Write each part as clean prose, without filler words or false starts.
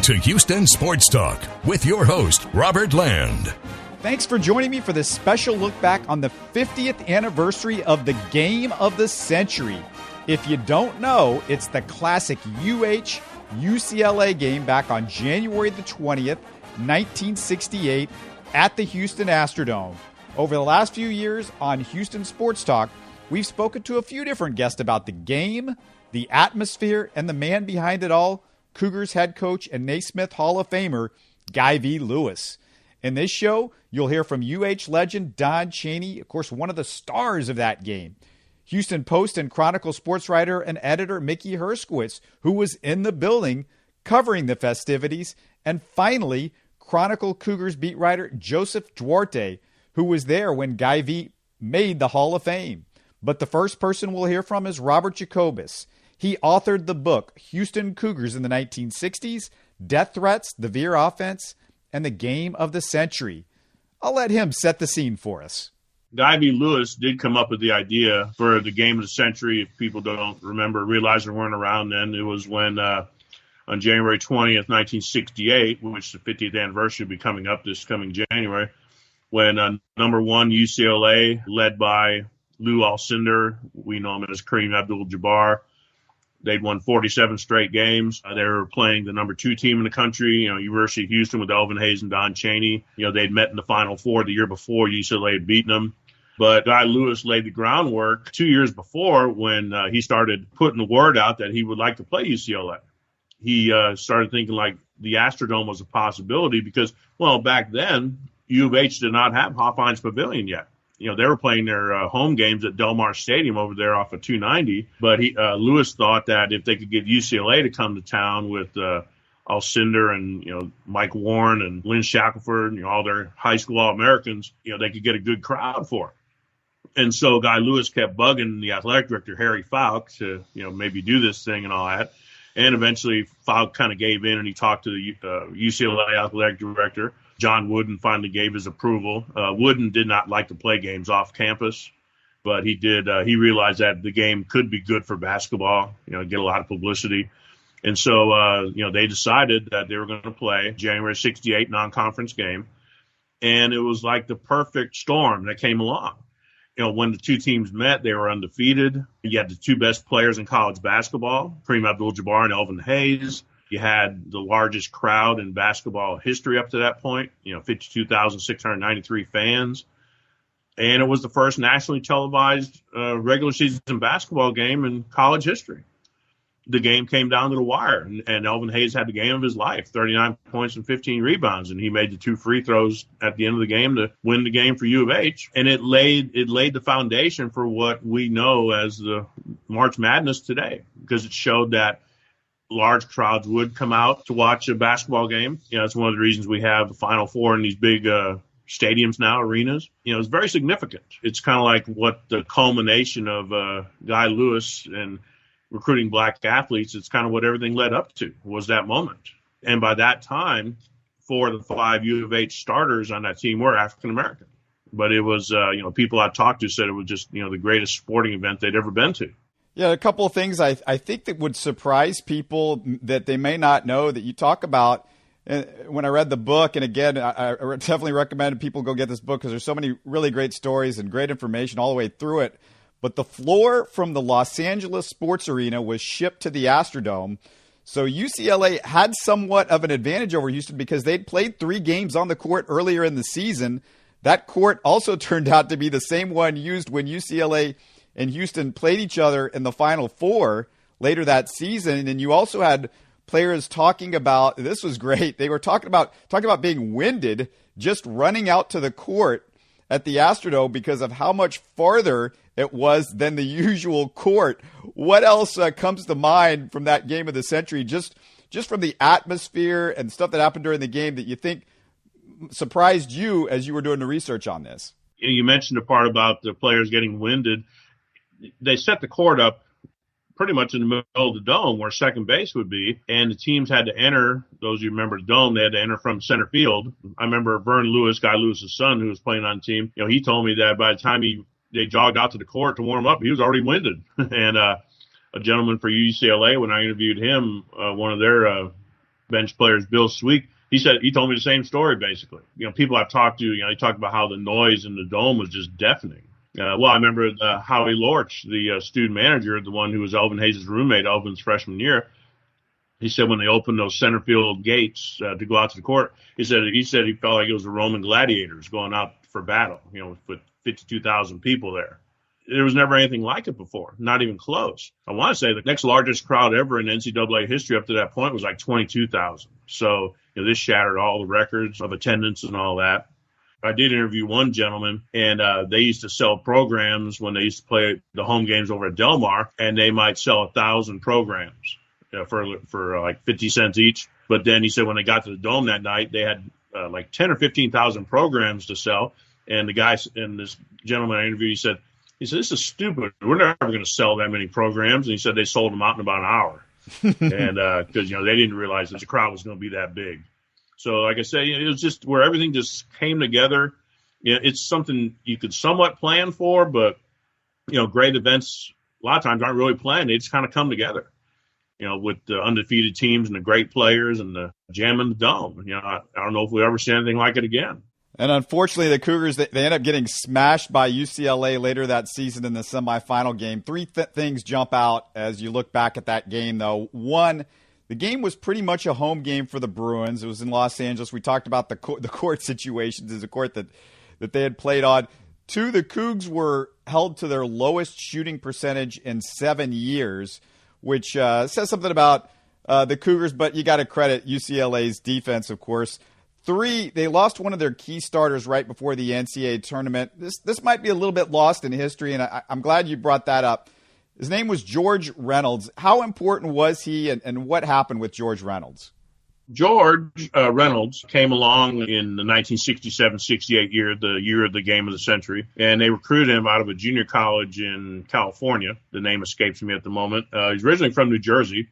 to Houston Sports Talk with your host, Robert Land. Thanks for joining me for this special look back on the 50th anniversary of the game of the century. If you don't know, it's the classic UH UCLA game back on January the 20th, 1968 at the Houston Astrodome. Over the last few years on Houston Sports Talk, we've spoken to a few different guests about the game, the atmosphere, and the man behind it all, Cougars head coach and Naismith Hall of Famer, Guy V. Lewis. In this show, you'll hear from UH legend Don Chaney, of course, one of the stars of that game. Houston Post and Chronicle sports writer and editor Mickey Herksowitz, who was in the building covering the festivities. And finally, Chronicle Cougars beat writer Joseph Duarte, who was there when Guy V made the Hall of Fame. But the first person we'll hear from is Robert Jacobus. He authored the book, Houston Cougars in the 1960s, Death Threats, the Veer Offense, and the Game of the Century. I'll let him set the scene for us. Guy V. Lewis did come up with the idea for the Game of the Century. If people don't remember, realize they weren't around then. It was when on January 20th, 1968, which the 50th anniversary will be coming up this coming January, when number one UCLA, led by Lou Alcindor, we know him as Kareem Abdul-Jabbar, they'd won 47 straight games. They were playing the number two team in the country, University of Houston with Elvin Hayes and Don Chaney. They'd met in the Final Four the year before. UCLA had beaten them. But Guy Lewis laid the groundwork 2 years before when he started putting the word out that he would like to play UCLA. He started thinking like the Astrodome was a possibility because, well, back then, U of H did not have Hofheinz Pavilion yet. They were playing their home games at Del Mar Stadium over there off of 290. But Lewis thought that if they could get UCLA to come to town with Alcindor and, Mike Warren and Lynn Shackelford, all their high school All-Americans, they could get a good crowd for it. And so Guy Lewis kept bugging the athletic director, Harry Falk, to, maybe do this thing and all that. And eventually Falk kind of gave in and he talked to the UCLA athletic director. John Wooden finally gave his approval. Wooden did not like to play games off campus, but he did. He realized that the game could be good for basketball, get a lot of publicity. And so, they decided that they were going to play January 68 non-conference game. And it was like the perfect storm that came along. When the two teams met, they were undefeated. You had the two best players in college basketball, Kareem Abdul-Jabbar and Elvin Hayes. You had the largest crowd in basketball history up to that point, 52,693 fans. And it was the first nationally televised regular season basketball game in college history. The game came down to the wire, and Elvin Hayes had the game of his life, 39 points and 15 rebounds, and he made the two free throws at the end of the game to win the game for U of H. And it laid the foundation for what we know as the March Madness today, because it showed that large crowds would come out to watch a basketball game. It's one of the reasons we have the Final Four in these big stadiums now, arenas. It's very significant. It's kind of like what the culmination of Guy Lewis and recruiting black athletes, it's kind of what everything led up to, was that moment. And by that time, 4 of the 5 U of H starters on that team were African American. But it was, people I talked to said it was just, the greatest sporting event they'd ever been to. Yeah, a couple of things I think that would surprise people that they may not know that you talk about. When I read the book, and again, I definitely recommend people go get this book because there's so many really great stories and great information all the way through it. But the floor from the Los Angeles Sports Arena was shipped to the Astrodome. So UCLA had somewhat of an advantage over Houston because they'd played 3 games on the court earlier in the season. That court also turned out to be the same one used when UCLA and Houston played each other in the Final Four later that season. And you also had players talking about, this was great, they were talking about being winded just running out to the court at the Astrodome because of how much farther it was than the usual court. What else comes to mind from that game of the century, just from the atmosphere and stuff that happened during the game that you think surprised you as you were doing the research on this? You mentioned the part about the players getting winded. They set the court up pretty much in the middle of the dome where second base would be, and the teams had to enter. Those of you who remember the dome, they had to enter from center field. I remember Vern Lewis, Guy Lewis's son, who was playing on the team, he told me that by the time they jogged out to the court to warm up, he was already winded. And a gentleman for UCLA, when I interviewed him, one of their bench players, Bill Sweek, he told me the same story, basically. People I've talked to, they talked about how the noise in the dome was just deafening. I remember Howie Lorch, the student manager, the one who was Elvin Hayes' roommate, Elvin's freshman year. He said when they opened those center field gates to go out to the court, he said he felt like it was the Roman gladiators going out for battle, with 52,000 people there. There was never anything like it before, not even close. I want to say the next largest crowd ever in NCAA history up to that point was like 22,000. So this shattered all the records of attendance and all that. I did interview one gentleman, and they used to sell programs when they used to play the home games over at Del Mar, and they might sell 1,000 programs for like 50 cents each. But then he said when they got to the Dome that night, they had like 10 or 15,000 programs to sell. And the guy and this gentleman I interviewed, he said, this is stupid. We're never going to sell that many programs. And he said they sold them out in about an hour. And because, they didn't realize that the crowd was going to be that big. So like I say, it was just where everything just came together. It's something you could somewhat plan for, but, great events a lot of times aren't really planned. They just kind of come together, with the undefeated teams and the great players and the jam in the dome. I don't know if we'll ever see anything like it again. And unfortunately, the Cougars, they end up getting smashed by UCLA later that season in the semifinal game. Three things jump out as you look back at that game, though. One, the game was pretty much a home game for the Bruins. It was in Los Angeles. We talked about the court situations as a court that they had played on. Two, the Cougs were held to their lowest shooting percentage in 7 years, which says something about the Cougars, but you got to credit UCLA's defense, of course. Three, they lost one of their key starters right before the NCAA tournament. This might be a little bit lost in history, and I'm glad you brought that up. His name was George Reynolds. How important was he, and what happened with George Reynolds? George Reynolds came along in the 1967-68 year, the year of the game of the century, and they recruited him out of a junior college in California. The name escapes me at the moment. He's originally from New Jersey,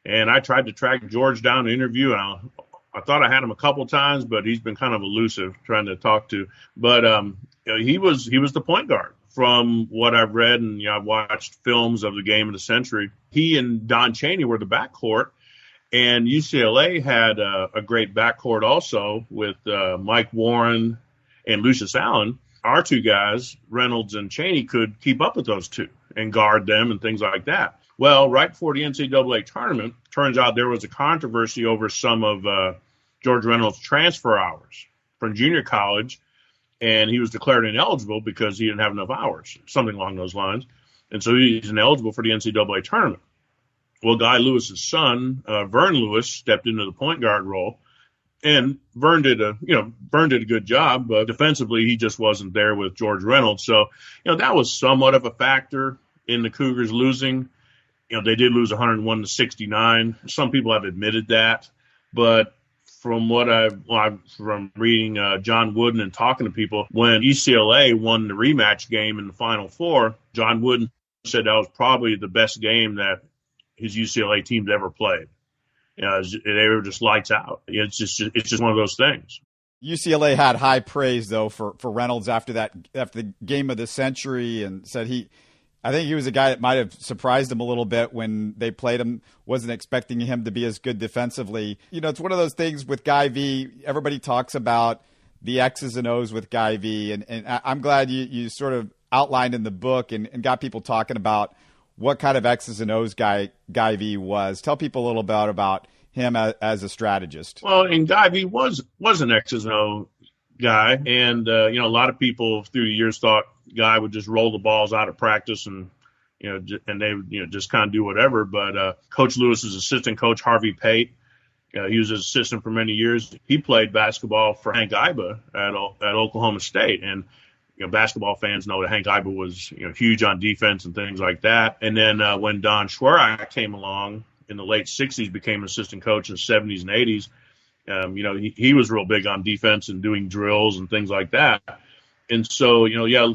and I tried to track George down to interview, and I thought I had him a couple of times, but he's been kind of elusive trying to talk to. But he was the point guard. From what I've read, and I've watched films of the game of the century, he and Don Chaney were the backcourt, and UCLA had a great backcourt also with Mike Warren and Lucius Allen. Our two guys, Reynolds and Chaney, could keep up with those two and guard them and things like that. Well, right before the NCAA tournament, turns out there was a controversy over some of George Reynolds' transfer hours from junior college, and he was declared ineligible because he didn't have enough hours, something along those lines. And so he's ineligible for the NCAA tournament. Well, Guy Lewis's son, Vern Lewis, stepped into the point guard role, and Vern did a good job, but defensively he just wasn't there with George Reynolds. So, that was somewhat of a factor in the Cougars losing. They did lose 101-69. Some people have admitted that, but from what from reading John Wooden and talking to people, when UCLA won the rematch game in the Final Four, John Wooden said that was probably the best game that his UCLA team's ever played. They were just lights out. It's just one of those things. UCLA had high praise though for Reynolds after the game of the century, and said I think he was a guy that might have surprised him a little bit when they played him. Wasn't expecting him to be as good defensively. It's one of those things with Guy V. Everybody talks about the X's and O's with Guy V. And I'm glad you sort of outlined in the book and got people talking about what kind of X's and O's Guy V was. Tell people a little bit about him as a strategist. Well, and Guy V was an X's and O guy. And, a lot of people through the years thought Guy would just roll the balls out of practice and they would, just kind of do whatever. But Coach Lewis's assistant coach, Harvey Pate, he was his assistant for many years. He played basketball for Hank Iba at Oklahoma State. And, basketball fans know that Hank Iba was, huge on defense and things like that. And then when Don Schwerak came along in the late 60s, became an assistant coach in the 70s and 80s, he was real big on defense and doing drills and things like that. And so,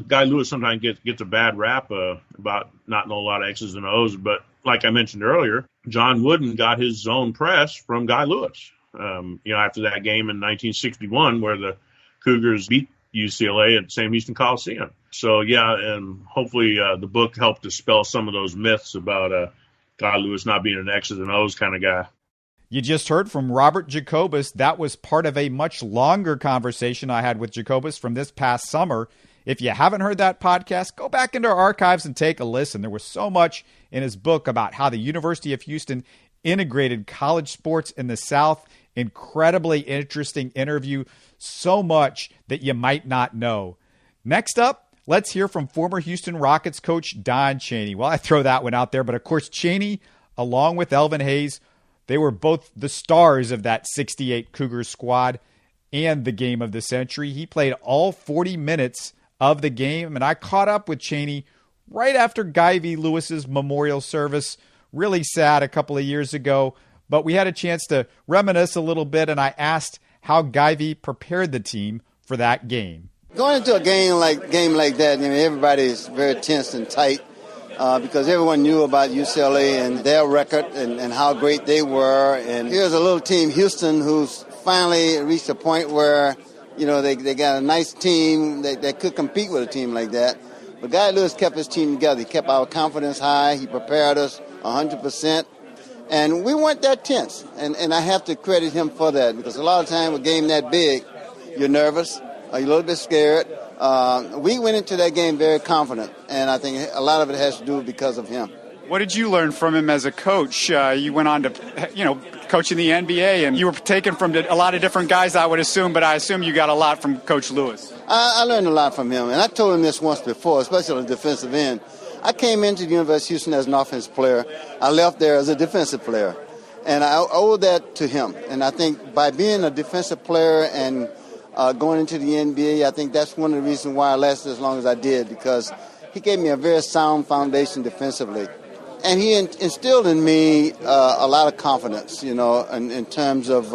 Guy Lewis sometimes gets a bad rap about not knowing a lot of X's and O's. But like I mentioned earlier, John Wooden got his zone press from Guy Lewis, after that game in 1961 where the Cougars beat UCLA at Sam Houston Coliseum. So, and hopefully the book helped dispel some of those myths about Guy Lewis not being an X's and O's kind of guy. You just heard from Robert Jacobus. That was part of a much longer conversation I had with Jacobus from this past summer. If you haven't heard that podcast, go back into our archives and take a listen. There was so much in his book about how the University of Houston integrated college sports in the South. Incredibly interesting interview. So much that you might not know. Next up, let's hear from former Houston Rockets coach Don Chaney. Well, I throw that one out there, but of course, Chaney, along with Elvin Hayes, they were both the stars of that 68 Cougars squad and the game of the century. He played all 40 minutes of the game, and I caught up with Chaney right after Guy V. Lewis's memorial service. Really sad a couple of years ago, but we had a chance to reminisce a little bit, and I asked how Guy V. prepared the team for that game. Going into a game like that, everybody is very tense and tight. Because everyone knew about UCLA and their record and how great they were. And here's a little team, Houston, who's finally reached a point where, they got a nice team that could compete with a team like that. But Guy Lewis kept his team together. He kept our confidence high. He prepared us 100%. And we weren't that tense. And I have to credit him for that, because a lot of times with a game that big, you're nervous, you're a little bit scared. We went into that game very confident, and I think a lot of it has to do because of him. What did you learn from him as a coach? You went on to, coach in the NBA, and you were taken from a lot of different guys, I would assume, but I assume you got a lot from Coach Lewis. I learned a lot from him, and I told him this once before, especially on the defensive end. I came into the University of Houston as an offensive player. I left there as a defensive player, and I owe that to him. And I think by being a defensive player and going into the NBA, I think that's one of the reasons why I lasted as long as I did, because he gave me a very sound foundation defensively. And he instilled in me a lot of confidence, in terms of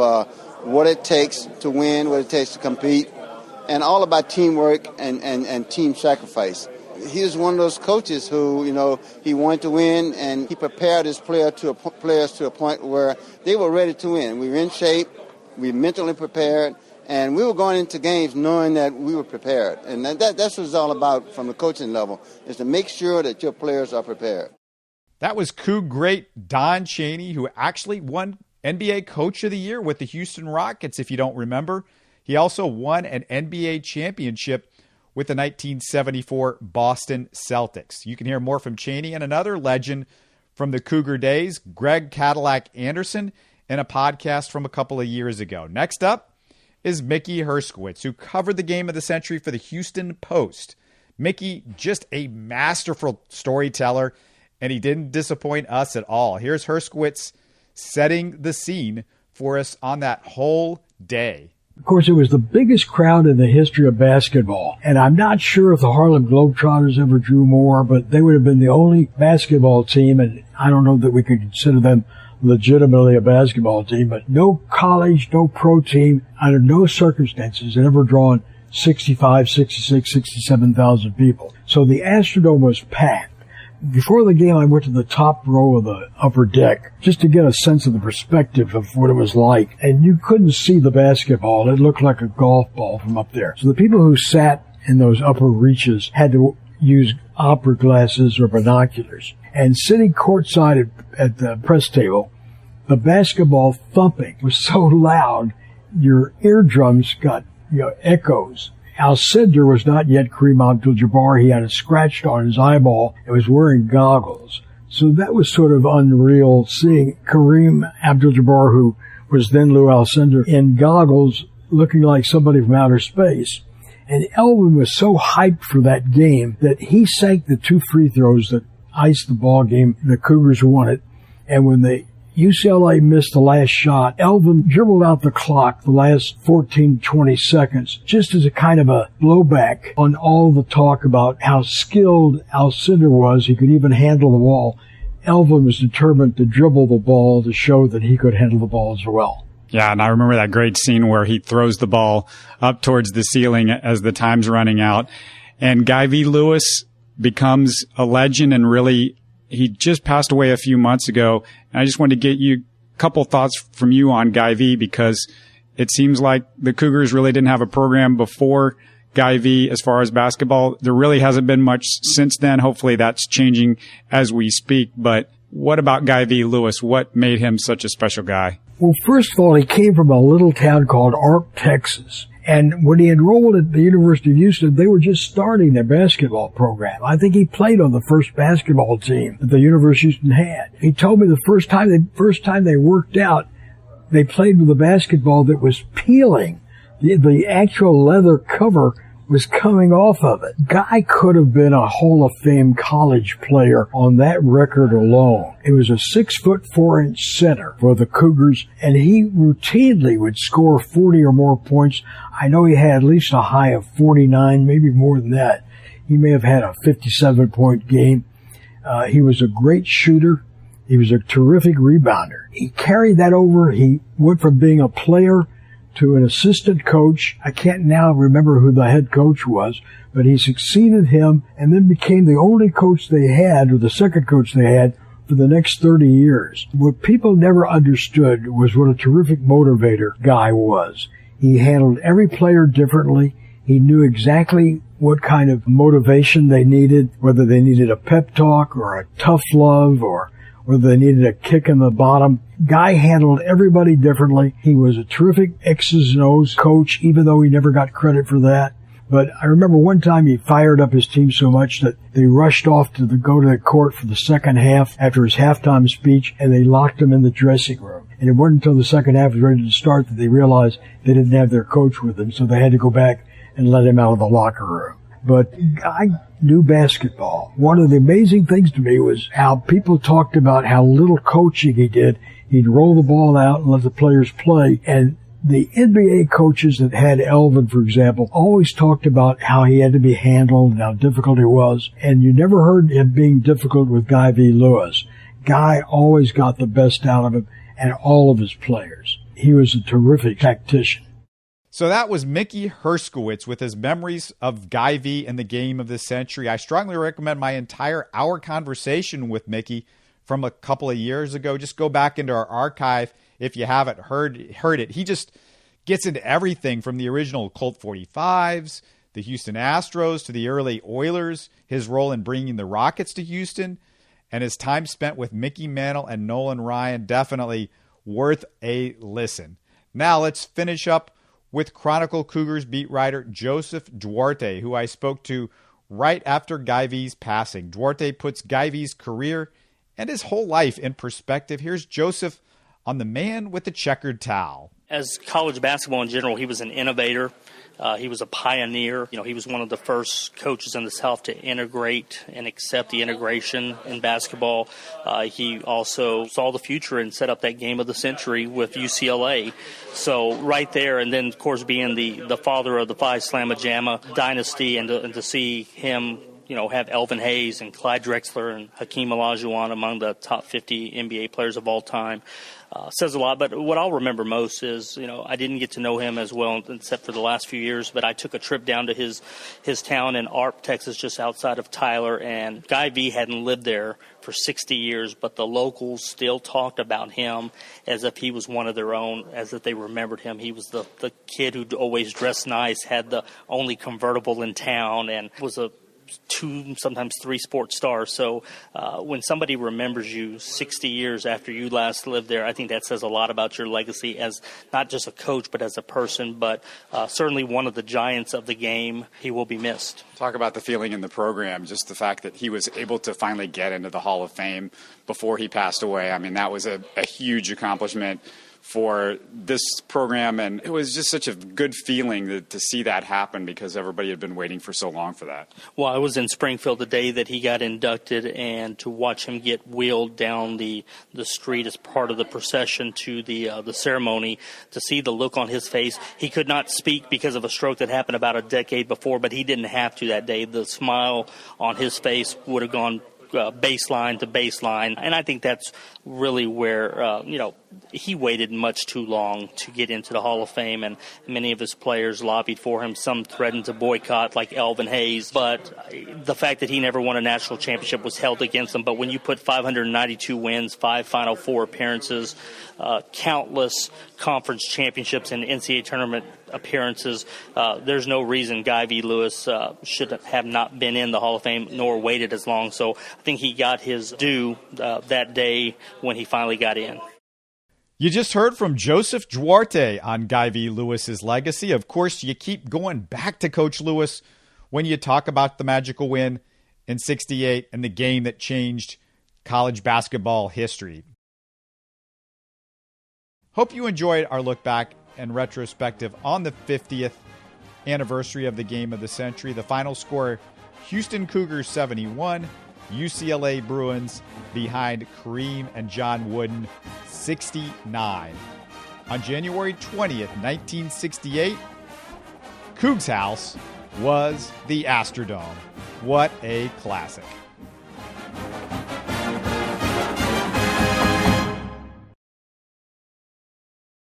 what it takes to win, what it takes to compete, and all about teamwork and team sacrifice. He was one of those coaches who, he wanted to win, and he prepared his players to a point where they were ready to win. We were in shape, we were mentally prepared, and we were going into games knowing that we were prepared. And that's what it's all about from the coaching level, is to make sure that your players are prepared. That was Coug great Don Chaney, who actually won NBA Coach of the Year with the Houston Rockets, if you don't remember. He also won an NBA championship with the 1974 Boston Celtics. You can hear more from Chaney and another legend from the Cougar days, Greg Cadillac Anderson, in a podcast from a couple of years ago. Next up is Mickey Herksowitz, who covered the game of the century for the Houston Post. Mickey, just a masterful storyteller, and he didn't disappoint us at all. Here's Herskowitz setting the scene for us on that whole day. Of course, it was the biggest crowd in the history of basketball, and I'm not sure if the Harlem Globetrotters ever drew more, but they would have been the only basketball team, and I don't know that we could consider them legitimately a basketball team, but no college, no pro team, under no circumstances had ever drawn 65, 66, 67,000 people. So the Astrodome was packed. Before the game, I went to the top row of the upper deck just to get a sense of the perspective of what it was like. And you couldn't see the basketball. It looked like a golf ball from up there. So the people who sat in those upper reaches had to use opera glasses or binoculars. And sitting courtside at the press table, the basketball thumping was so loud, your eardrums got echoes. Alcindor was not yet Kareem Abdul-Jabbar. He had a scratch on his eyeball and was wearing goggles. So that was sort of unreal, seeing Kareem Abdul-Jabbar, who was then Lou Alcindor, in goggles looking like somebody from outer space. And Elvin was so hyped for that game that he sank the 2 free throws that iced the ball game. The Cougars won it. And when the UCLA missed the last shot, Elvin dribbled out the clock the last 14, 20 seconds, just as a kind of a blowback on all the talk about how skilled Alcindor was. He could even handle the ball. Elvin was determined to dribble the ball to show that he could handle the ball as well. Yeah, and I remember that great scene where he throws the ball up towards the ceiling as the time's running out. And Guy V. Lewis becomes a legend, and really, he just passed away a few months ago. And I just wanted to get you a couple thoughts from you on Guy V, because it seems like the Cougars really didn't have a program before Guy V as far as basketball. There really hasn't been much since then. Hopefully that's changing as we speak. But what about Guy V. Lewis? What made him such a special guy? Well, first of all, he came from a little town called Arp, Texas. And when he enrolled at the University of Houston, they were just starting their basketball program. I think he played on the first basketball team that the University of Houston had. He told me the first time they worked out, they played with a basketball that was peeling. The actual leather cover was coming off of it. Guy could have been a Hall of Fame college player on that record alone. It was a 6'4" center for the Cougars, and he routinely would score 40 or more points. I know he had at least a high of 49, maybe more than that. He may have had a 57-point game. He was a great shooter. He was a terrific rebounder. He carried that over. He went from being a player to an assistant coach. I can't now remember who the head coach was, but he succeeded him and then became the only coach they had, or the second coach they had, for the next 30 years. What people never understood was what a terrific motivator Guy was. He handled every player differently. He knew exactly what kind of motivation they needed, whether they needed a pep talk or a tough love or whether they needed a kick in the bottom. Guy handled everybody differently. He was a terrific X's and O's coach, even though he never got credit for that. But I remember one time he fired up his team so much that they rushed off to go to the court for the second half after his halftime speech, and they locked him in the dressing room. And it wasn't until the second half was ready to start that they realized they didn't have their coach with them, so they had to go back and let him out of the locker room. But Guy knew basketball. One of the amazing things to me was how people talked about how little coaching he did. He'd roll the ball out and let the players play. And the NBA coaches that had Elvin, for example, always talked about how he had to be handled and how difficult he was. And you never heard him being difficult with Guy V. Lewis. Guy always got the best out of him and all of his players. He was a terrific tactician. So that was Mickey Herskowitz with his memories of Guy V and the game of the century. I strongly recommend my entire hour conversation with Mickey from a couple of years ago. Just go back into our archive if you haven't heard it. He just gets into everything from the original Colt 45s, the Houston Astros, to the early Oilers, his role in bringing the Rockets to Houston, and his time spent with Mickey Mantle and Nolan Ryan. Definitely worth a listen. Now let's finish up with Chronicle Cougars beat writer Joseph Duarte, who I spoke to right after Guy V's passing. Duarte puts Guy V's career and his whole life in perspective. Here's Joseph on the man with the checkered towel. As college basketball in general, he was an innovator. He was a pioneer. He was one of the first coaches in the South to integrate and accept the integration in basketball. He also saw the future and set up that game of the century with UCLA. So right there, and then, of course, being the father of the Phi Slamma Jamma dynasty, and to see him have Elvin Hayes and Clyde Drexler and Hakeem Olajuwon among the top 50 NBA players of all time. Says a lot, but what I'll remember most is, I didn't get to know him as well except for the last few years, but I took a trip down to his town in Arp, Texas, just outside of Tyler, and Guy V hadn't lived there for 60 years, but the locals still talked about him as if he was one of their own, as if they remembered him. He was the kid who always dressed nice, had the only convertible in town, and was a 2, sometimes 3 sports stars. So when somebody remembers you 60 years after you last lived there, I think that says a lot about your legacy as not just a coach, but as a person, but certainly one of the giants of the game. He will be missed. Talk about the feeling in the program, just the fact that he was able to finally get into the Hall of Fame before he passed away. I mean, that was a huge accomplishment for this program, and it was just such a good feeling to see that happen because everybody had been waiting for so long for that. Well, I was in Springfield the day that he got inducted, and to watch him get wheeled down the street as part of the procession to the ceremony, to see the look on his face. He could not speak because of a stroke that happened about a decade before, but he didn't have to that day. The smile on his face would have gone baseline to baseline, and I think that's really where he waited much too long to get into the Hall of Fame, and many of his players lobbied for him. Some threatened to boycott, like Elvin Hayes, but the fact that he never won a national championship was held against him. But when you put 592 wins, 5 Final Four appearances, countless conference championships and NCAA tournament appearances, there's no reason Guy V. Lewis should have not been in the Hall of Fame nor waited as long. So I think he got his due that day when he finally got in. You just heard from Joseph Duarte on Guy V. Lewis's legacy. Of course, you keep going back to Coach Lewis when you talk about the magical win in '68 and the game that changed college basketball history. Hope you enjoyed our look back and retrospective on the 50th anniversary of the game of the century. The final score, Houston Cougars 71, UCLA Bruins behind Kareem and John Wooden 69. On January 20th, 1968, Cougs House was the Astrodome. What a classic.